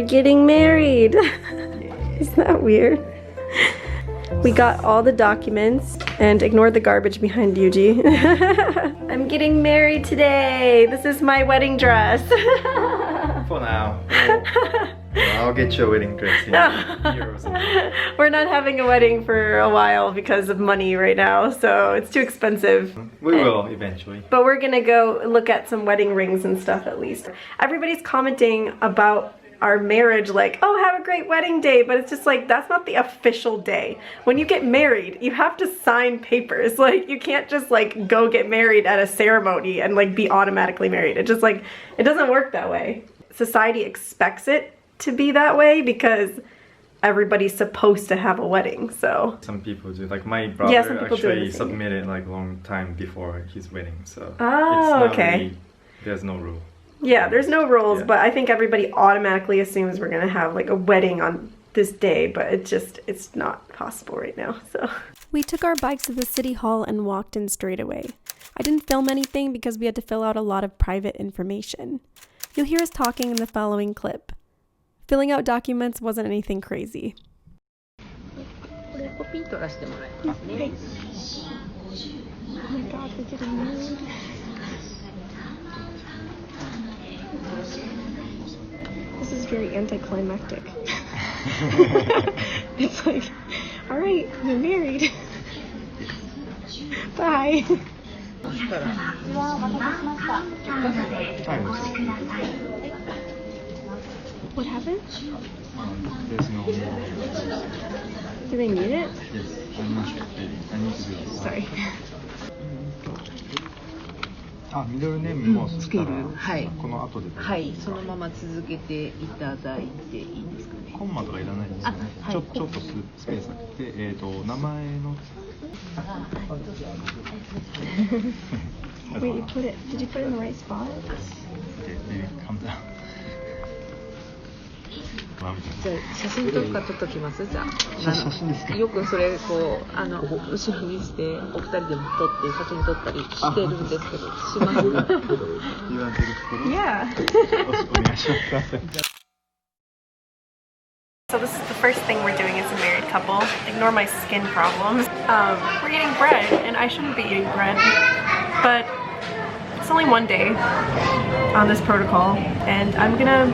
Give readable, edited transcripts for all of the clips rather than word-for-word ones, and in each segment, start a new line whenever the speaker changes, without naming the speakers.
getting married. Isn't that weird? We got all the documents and ignored the garbage behind Yuji. I'm getting married today. This is my wedding dress.
For now. I'll get you a wedding dress in euros.
We're not having a wedding for a while because of money right now, so it's too expensive.
We will eventually.
But we're gonna go look at some wedding rings and stuff at least. Everybody's commenting about our marriage like, oh, have a great wedding day, but it's just like, that's not the official day. When you get married, you have to sign papers. Like, you can't just like go get married at a ceremony and like be automatically married. It just like, it doesn't work that way. Society expects it to be that way because everybody's supposed to have a wedding, so.
Some people do, like my brother actually submitted like a long time before his wedding, so.
Oh,
it's
okay.
Really, there's no rule.
Yeah, there's no rules, but I think everybody automatically assumes we're gonna have like a wedding on this day, but it's not possible right now, so. We took our bikes to the city hall and walked in straight away. I didn't film anything because we had to fill out a lot of private information. You'll hear us talking in the following clip. Filling out documents wasn't anything crazy.
Oh my god, we're getting married. This is very anticlimactic. It's like, alright, we're married. Bye. What happened?
There's no rule.
Do they need it?
Yes, I'm not sure. I need to do this.
Sorry.
あ、ミドルネームも
つける。はい。
この後で。
はい、そのまま続けていただいていいですかね。
コンマとかいらないですよね。
はい、
ちょっとスペースあって、名前の。
Wait, did you put it in the right spot?
Okay, maybe calm down.
じゃあ写真撮っときます。じゃあ
写真ですか。
よくそれこう後ろにしてお二人でも撮って写真撮ったりしてるんですけど、しますか？
言われてるところ。
Yeah.
お願いします。
So this is the first thing we're doing as a married couple. Ignore my skin problems. We're eating bread, and I shouldn't be eating bread, but it's only one day on this protocol, and I'm gonna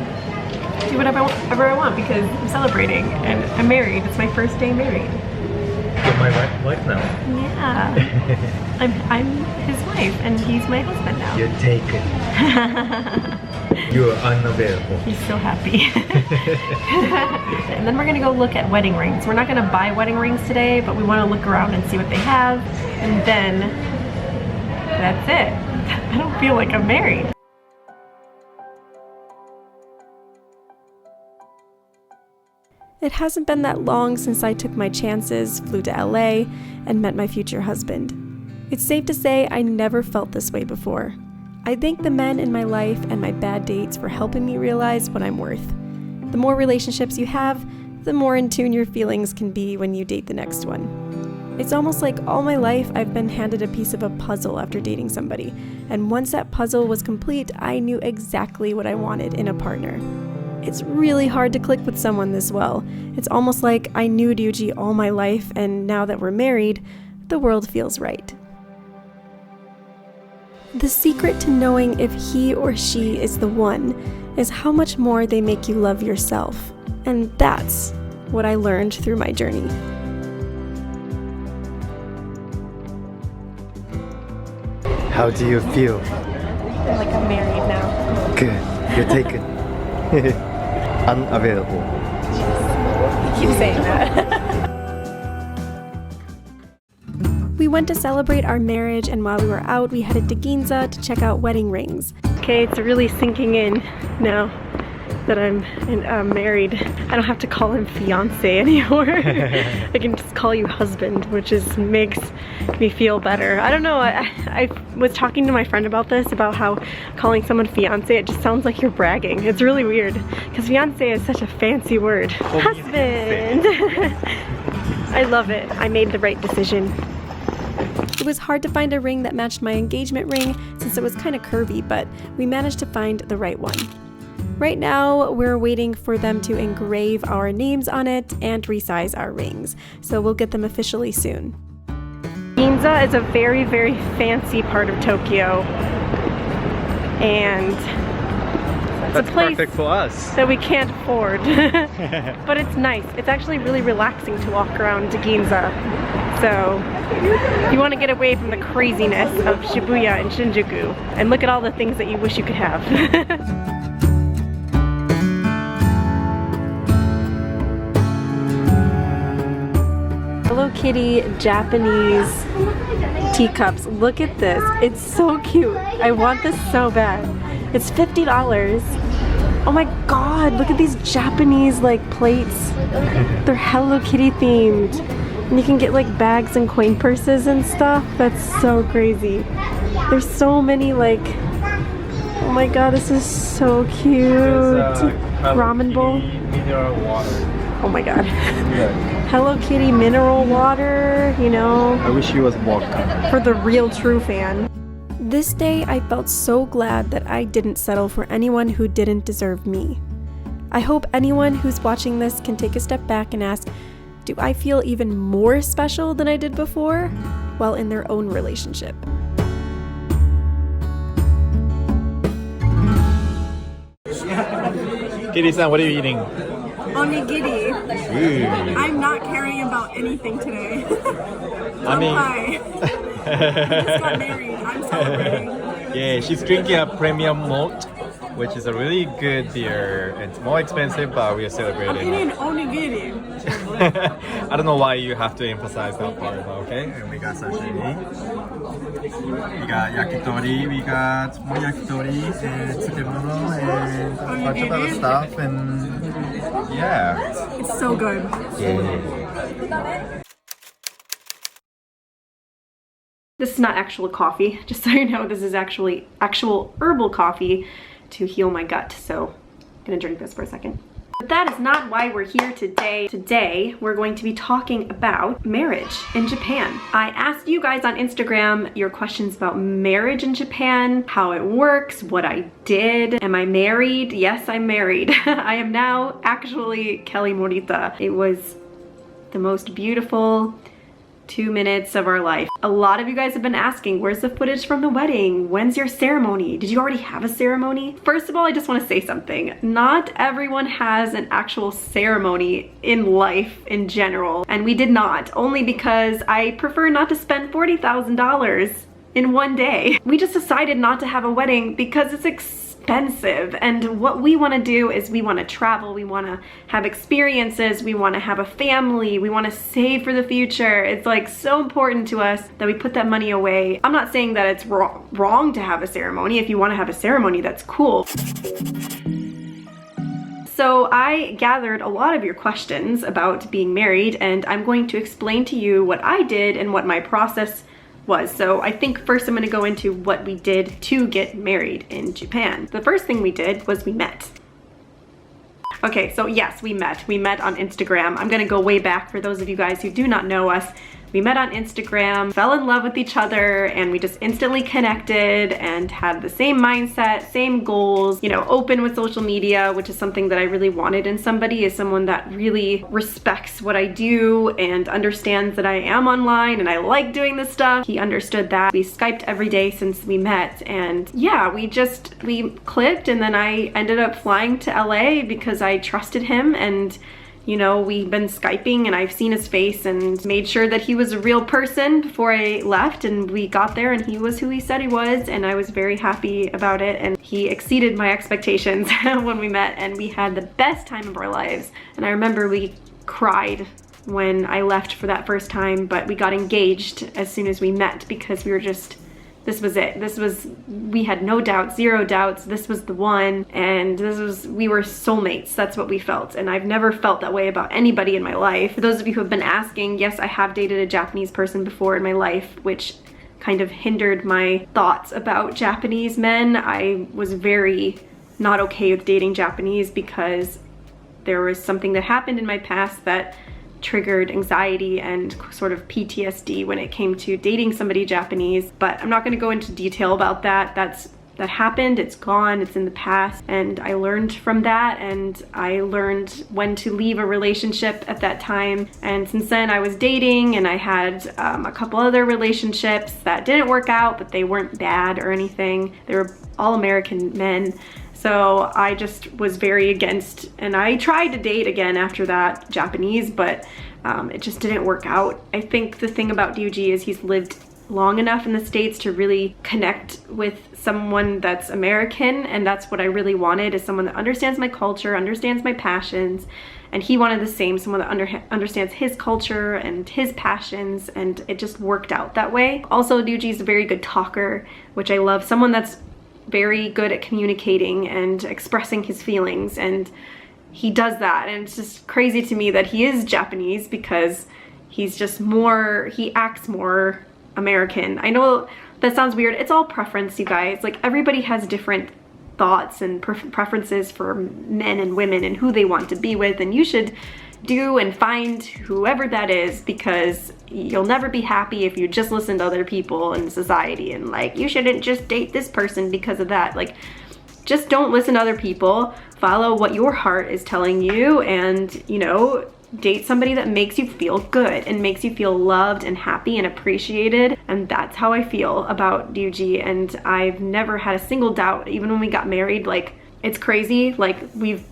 do whatever I want because I'm celebrating and I'm married. It's my first day married.
You're my wife now.
Yeah. I'm his wife and he's my husband now.
You're taken. You're unavailable.
He's so happy. And then we're gonna go look at wedding rings. We're not gonna buy wedding rings today, but we want to look around and see what they have, and then that's it. I don't feel like I'm married. It hasn't been that long since I took my chances, flew to LA, and met my future husband. It's safe to say I never felt this way before. I thank the men in my life and my bad dates for helping me realize what I'm worth. The more relationships you have, the more in tune your feelings can be when you date the next one. It's almost like all my life I've been handed a piece of a puzzle after dating somebody, and once that puzzle was complete, I knew exactly what I wanted in a partner. It's really hard to click with someone this well. It's almost like I knew Ryuji all my life, and now that we're married, the world feels right. The secret to knowing if he or she is the one is how much more they make you love yourself. And that's what I learned through my journey.
How do you feel?
I feel like I'm married now.
Good. You're taken. Unavailable.
Keep saying that. We went to celebrate our marriage, and while we were out, we headed to Ginza to check out wedding rings. Okay, it's really sinking in now that I'm married. I don't have to call him fiance anymore. I can just call you husband, which makes me feel better. I don't know, I was talking to my friend about this, about how calling someone fiance, it just sounds like you're bragging. It's really weird, because fiance is such a fancy word. Husband! I love it. I made the right decision. It was hard to find a ring that matched my engagement ring since it was kind of curvy, but we managed to find the right one. Right now, we're waiting for them to engrave our names on it and resize our rings, so we'll get them officially soon. Ginza is a very, very fancy part of Tokyo, and
That's perfect for us.
that we can't afford. But it's nice. It's actually really relaxing to walk around to Ginza. So you want to get away from the craziness of Shibuya and Shinjuku and look at all the things that you wish you could have. Hello Kitty Japanese teacups. Look at this. It's so cute. I want this so bad. It's $50. Oh my god, look at these Japanese like plates. They're Hello Kitty themed. And you can get like bags and coin purses and stuff. That's so crazy. There's so many like, oh my god, this is so cute. Ramen bowl.
Mineral water.
Oh my god.
Yeah.
Hello Kitty mineral water, you know.
I wish he was vodka.
For the real true fan. This day, I felt so glad that I didn't settle for anyone who didn't deserve me. I hope anyone who's watching this can take a step back and ask, do I feel even more special than I did before? While in their own relationship.
Kitty-san, what are you eating?
Onigiri.
Ooh.
I'm not caring about anything today.
I mean,
I just got married. I'm celebrating.
yeah, she's drinking a premium malt, which is a really good beer. It's more expensive, but we are celebrating.
Onigiri.
I don't know why you have to emphasize that part, but okay. And we got sashimi. We got yakitori. We got yakitori and tsukemono and a bunch of other stuff. And yeah.
It's so good.
Yeah.
This is not actual coffee, just so you know. This is actually actual herbal coffee to heal my gut. So I'm gonna drink this for a second. But that is not why we're here today. Today, we're going to be talking about marriage in Japan. I asked you guys on Instagram your questions about marriage in Japan, how it works, what I did. Am I married? Yes, I'm married. I am now actually Kelly Morita. It was the most beautiful 2 minutes of our life. A lot of you guys have been asking, where's the footage from the wedding? When's your ceremony? Did you already have a ceremony? First of all, I just want to say something. Not everyone has an actual ceremony in life in general, and we did not, only because I prefer not to spend $40,000 in one day. We just decided not to have a wedding because it's expensive, and what we want to do is we want to travel, we want to have experiences, we want to have a family, we want to save for the future. It's like so important to us that we put that money away. I'm not saying that it's wrong to have a ceremony. If you want to have a ceremony, that's cool. So I gathered a lot of your questions about being married, and I'm going to explain to you what I did and what my process was. So I think first I'm going to go into what we did to get married in Japan. The first thing we did was we met. Okay, so yes, we met. We met on Instagram. I'm going to go way back for those of you guys who do not know us. We met on Instagram, fell in love with each other, and we just instantly connected and had the same mindset, same goals, you know, open with social media, which is something that I really wanted in somebody, is someone that really respects what I do and understands that I am online and I like doing this stuff. He understood that. We Skyped every day since we met, and yeah, we clicked, and then I ended up flying to LA because I trusted him, and you know, we've been Skyping and I've seen his face and made sure that he was a real person before I left, and we got there and he was who he said he was, and I was very happy about it, and he exceeded my expectations when we met, and we had the best time of our lives. And I remember we cried when I left for that first time, but we got engaged as soon as we met because we were just, this was it. We had no doubts, zero doubts. This was the one, and we were soulmates. That's what we felt, and I've never felt that way about anybody in my life. For those of you who have been asking, yes, I have dated a Japanese person before in my life, which kind of hindered my thoughts about Japanese men. I was very not okay with dating Japanese because there was something that happened in my past that triggered anxiety and sort of PTSD when it came to dating somebody Japanese, but I'm not going to go into detail about that. That's that happened. It's gone, it's in the past, and I learned from that, and I learned when to leave a relationship at that time. And since then I was dating, and I had a couple other relationships that didn't work out, but they weren't bad or anything. They were all American men. So I just was very against, and I tried to date again after that, Japanese, but it just didn't work out. I think the thing about Ryuji is he's lived long enough in the States to really connect with someone that's American, and that's what I really wanted, is someone that understands my culture, understands my passions, and he wanted the same, someone that understands his culture and his passions, and it just worked out that way. Also, Ryuji's a very good talker, which I love, someone that's very good at communicating and expressing his feelings, and he does that, and it's just crazy to me that he is Japanese because he's just more, he acts more American. I know that sounds weird. It's all preference, you guys. Like, everybody has different thoughts and preferences for men and women and who they want to be with, and you should do and find whoever that is, because you'll never be happy if you just listen to other people in society and like, you shouldn't just date this person because of that. Like, just don't listen to other people. Follow what your heart is telling you, and, you know, date somebody that makes you feel good and makes you feel loved and happy and appreciated. And that's how I feel about Ryuji, and I've never had a single doubt, even when we got married. Like, it's crazy, like, we've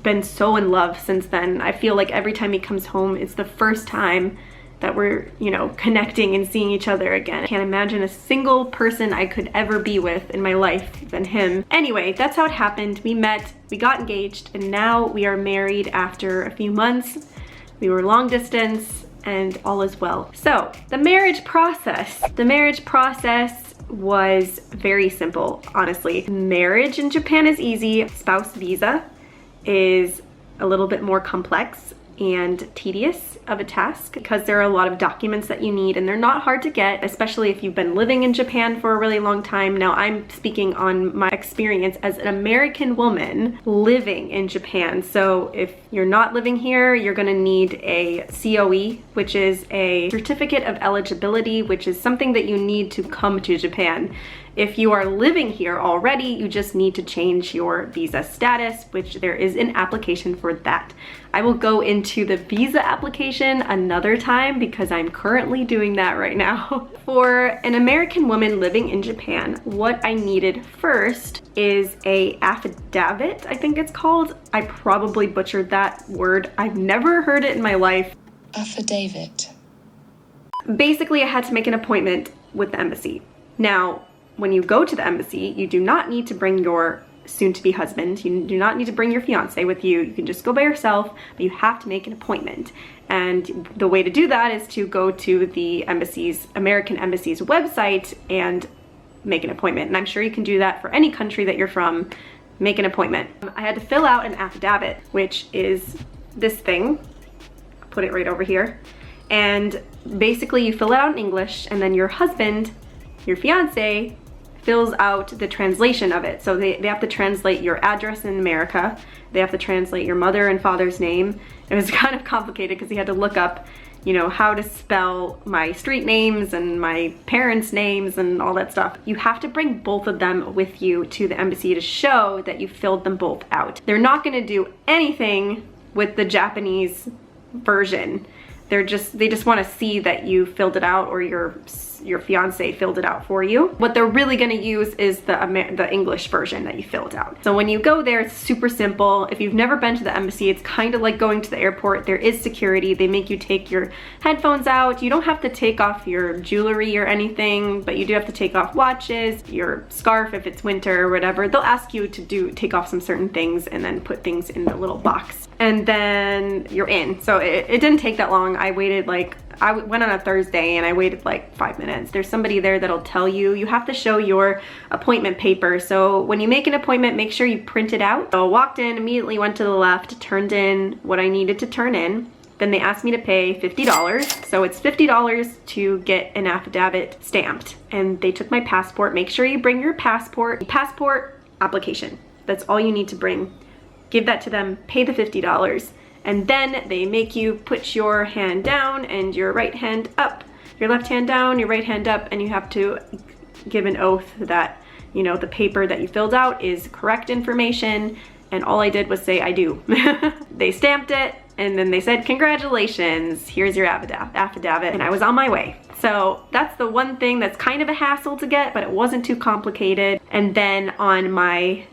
been so in love since then. I feel like every time he comes home, it's the first time that we're, you know, connecting and seeing each other again. I can't imagine a single person I could ever be with in my life than him. Anyway, that's how it happened. We met, we got engaged, and now we are married after a few months. We were long distance, and all is well. So, the marriage process. The marriage process was very simple, honestly. Marriage in Japan is easy. Spouse visa is a little bit more complex and tedious of a task, because there are a lot of documents that you need, and they're not hard to get, especially if you've been living in Japan for a really long time. Now, I'm speaking on my experience as an American woman living in Japan. So if you're not living here, you're gonna need a COE, which is a certificate of eligibility, which is something that you need to come to Japan. If you are living here already, you just need to change your visa status, which there is an application for that. I will go into the visa application another time because I'm currently doing that right now. For an American woman living in Japan, what I needed first is a affidavit, I think it's called. I probably butchered that word. I've never heard it in my life.
Affidavit.
Basically, I had to make an appointment with the embassy. Now, when you go to the embassy, you do not need to bring your soon-to-be husband. You do not need to bring your fiance with you. You can just go by yourself, but you have to make an appointment. And the way to do that is to go to the embassy's, American embassy's website and make an appointment. And I'm sure you can do that for any country that you're from. Make an appointment. I had to fill out an affidavit, which is this thing. I'll put it right over here. And basically you fill it out in English, and then your husband, your fiance, fills out the translation of it. So they have to translate your address in America. They have to translate your mother and father's name. It was kind of complicated because he had to look up, you know, how to spell my street names and my parents' names and all that stuff. You have to bring both of them with you to the embassy to show that you filled them both out. They're not gonna do anything with the Japanese version. They just want to see that you filled it out, or your fiance filled it out for you. What they're really going to use is the English version that you filled out. So when you go there, it's super simple. If you've never been to the embassy, it's kind of like going to the airport. There is security. They make you take your headphones out. You don't have to take off your jewelry or anything, but you do have to take off watches, your scarf if it's winter or whatever. They'll ask you to take off some certain things and then put things in the little box. And then you're in. So it didn't take that long. I waited I went on a Thursday and I waited like 5 minutes. There's somebody there that'll tell you. You have to show your appointment paper. So when you make an appointment, make sure you print it out. So I walked in, immediately went to the left, turned in what I needed to turn in. Then they asked me to pay $50. So it's $50 to get an affidavit stamped. And they took my passport. Make sure you bring your passport application. That's all you need to bring. Give that to them, pay the $50. And then they make you put your hand down and your right hand up, your left hand down, your right hand up, and you have to give an oath that you know, the paper that you filled out is correct information, and all I did was say I do. They stamped it, and then they said, congratulations, here's your affidavit, and I was on my way. So that's the one thing that's kind of a hassle to get, but it wasn't too complicated. And then on my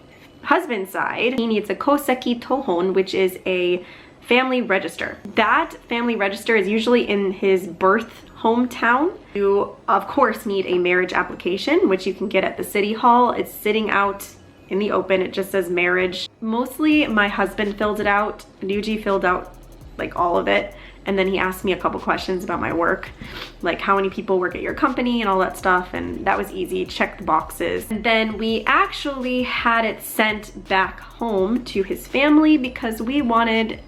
husband's side, he needs a koseki tohon, which is a family register. That family register is usually in his birth hometown. You, of course, need a marriage application, which you can get at the city hall. It's sitting out in the open. It just says marriage. Mostly my husband filled it out. Ryuji filled out like all of it. And then he asked me a couple questions about my work, like how many people work at your company and all that stuff. And that was easy, check the boxes. And then we actually had it sent back home to his family because we wanted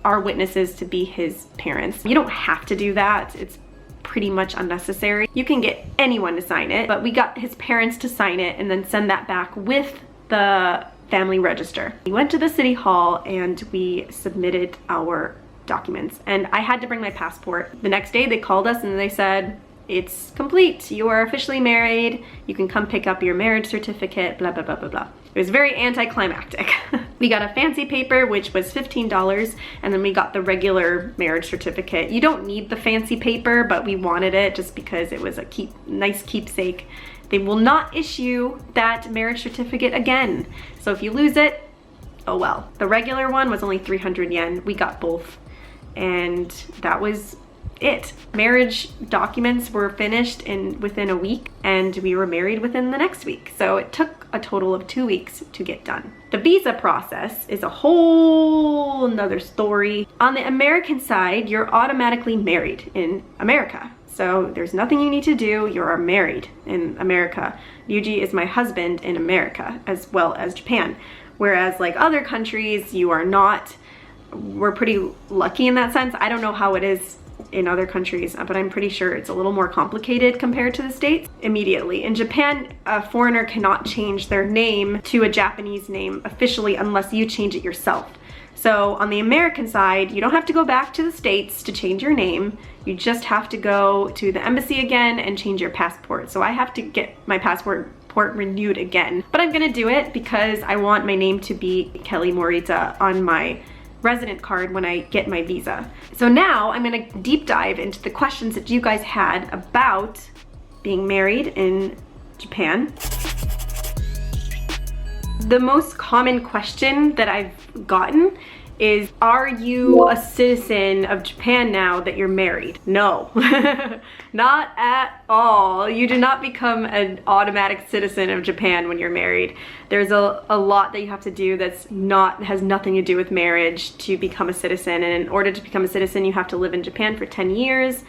our witnesses to be his parents. You don't have to do that. It's pretty much unnecessary. You can get anyone to sign it, but we got his parents to sign it and then send that back with the family register. We went to the city hall and we submitted our documents, and I had to bring my passport. The next day they called us and they said, it's complete. You are officially married. You can come pick up your marriage certificate, blah, blah, blah, blah, blah. It was very anticlimactic. We got a fancy paper, which was $15, and then we got the regular marriage certificate. You don't need the fancy paper, but we wanted it just because it was a nice keepsake. They will not issue that marriage certificate again. So if you lose it, oh well. The regular one was only 300 yen. We got both, and that was it. Marriage documents were finished within a week, and we were married within the next week. So it took a total of 2 weeks to get done. The visa process is a whole nother story. On the American side, you're automatically married in America. So there's nothing you need to do. You are married in America. Ryuji is my husband in America as well as Japan. Whereas like other countries, you are not. We're pretty lucky in that sense. I don't know how it is in other countries, but I'm pretty sure it's a little more complicated compared to the States. Immediately. In Japan, a foreigner cannot change their name to a Japanese name officially unless you change it yourself. So on the American side, you don't have to go back to the States to change your name. You just have to go to the embassy again and change your passport. So I have to get my passport renewed again. But I'm gonna do it because I want my name to be Kelly Morita on my resident card when I get my visa. So now I'm gonna deep dive into the questions that you guys had about being married in Japan. The most common question that I've gotten is, are you a citizen of Japan now that you're married? No, not at all. You do not become an automatic citizen of Japan when you're married. There's a lot that you have to do has nothing to do with marriage to become a citizen. And in order to become a citizen, you have to live in Japan for 10 years.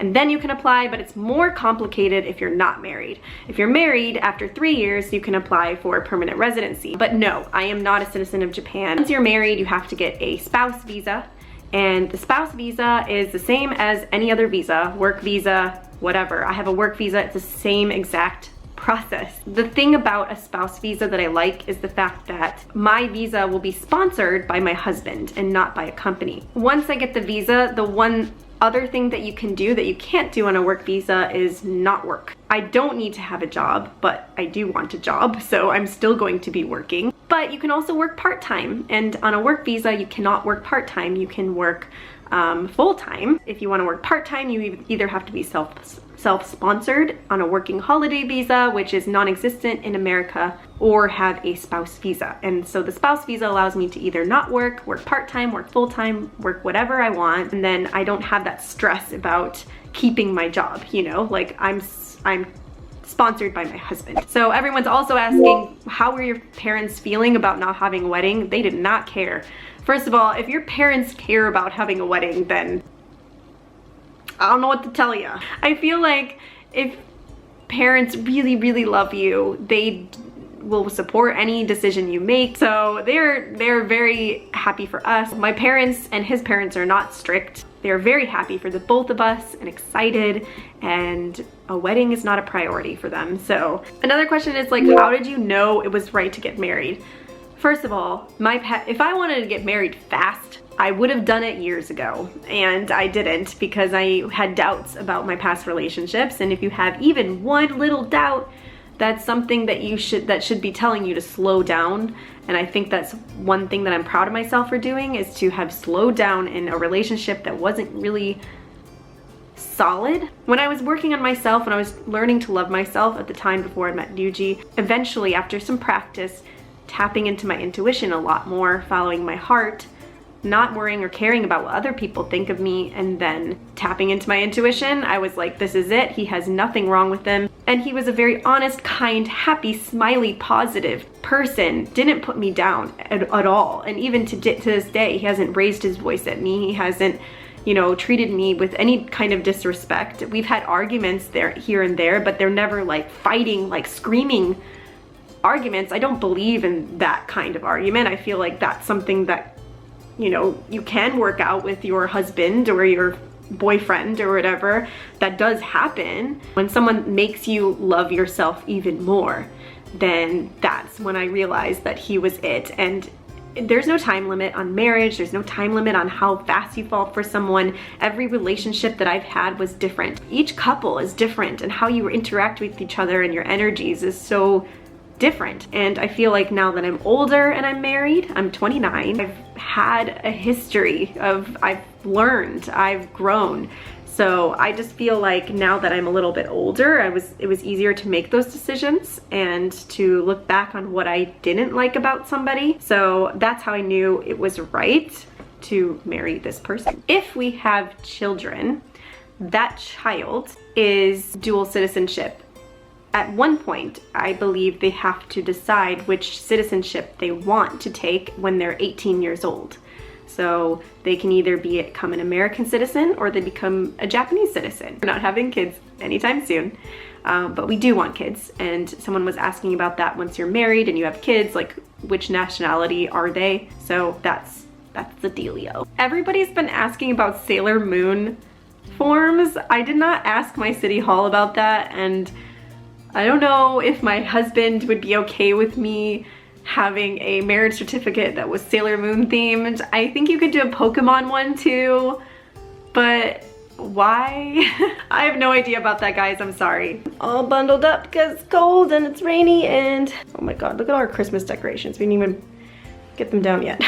And then you can apply, but it's more complicated if you're not married. If you're married, after 3 years, you can apply for permanent residency. But no, I am not a citizen of Japan. Once you're married, you have to get a spouse visa. And the spouse visa is the same as any other visa, work visa, whatever. I have a work visa, it's the same exact process. The thing about a spouse visa that I like is the fact that my visa will be sponsored by my husband and not by a company. Once I get the visa, the one other thing that you can do that you can't do on a work visa is not work. I don't need to have a job, but I do want a job, so I'm still going to be working. But you can also work part-time, and on a work visa, you cannot work part-time. You can work full-time. If you want to work part-time, you either have to be self-sponsored on a working holiday visa, which is non-existent in America, or have a spouse visa. And so the spouse visa allows me to either not work part-time, work full-time, work whatever I want, and then I don't have that stress about keeping my job, you know, like I'm sponsored by my husband. So everyone's also asking, how were your parents feeling about not having a wedding? They did not care. First of all, if your parents care about having a wedding, then I don't know what to tell you. I feel like if parents really, really love you, they will support any decision you make. So they're very happy for us. My parents and his parents are not strict. They're very happy for the both of us and excited, and a wedding is not a priority for them. So another question is like, how did you know it was right to get married? First of all, if I wanted to get married fast, I would have done it years ago, and I didn't because I had doubts about my past relationships. And if you have even one little doubt, That's something that should be telling you to slow down. And I think that's one thing that I'm proud of myself for doing, is to have slowed down in a relationship that wasn't really solid. When I was working on myself, when I was learning to love myself at the time before I met Ryuji, eventually after some practice, tapping into my intuition a lot more, following my heart, not worrying or caring about what other people think of me, and then tapping into my intuition, I was like, this is it. He has nothing wrong with him. And he was a very honest, kind, happy, smiley, positive person. Didn't put me down at all. And even to this day, he hasn't raised his voice at me. He hasn't, you know, treated me with any kind of disrespect. We've had arguments there, here and there, but they're never like fighting, like screaming arguments. I don't believe in that kind of argument. I feel like that's something that, you know, you can work out with your husband or your boyfriend or whatever. That does happen. When someone makes you love yourself even more, then that's when I realized that he was it. And there's no time limit on marriage. There's no time limit on how fast you fall for someone. Every relationship that I've had was different. Each couple is different, and how you interact with each other and your energies is so different. And I feel like now that I'm older and I'm married, I'm 29, I've had a history of, I've learned, I've grown. So I just feel like now that I'm a little bit older, it was easier to make those decisions and to look back on what I didn't like about somebody. So that's how I knew it was right to marry this person. If we have children, that child is dual citizenship. At one point, I believe they have to decide which citizenship they want to take when they're 18 years old. So they can either become an American citizen or they become a Japanese citizen. We're not having kids anytime soon, but we do want kids. And someone was asking about that. Once you're married and you have kids, like which nationality are they? So that's the dealio. Everybody's been asking about Sailor Moon forms. I did not ask my city hall about that, and I don't know if my husband would be okay with me having a marriage certificate that was Sailor Moon themed. I think you could do a Pokemon one too, but why? I have no idea about that, guys. I'm sorry. All bundled up because it's cold and it's rainy, and oh my god, look at our Christmas decorations. We didn't even get them down yet.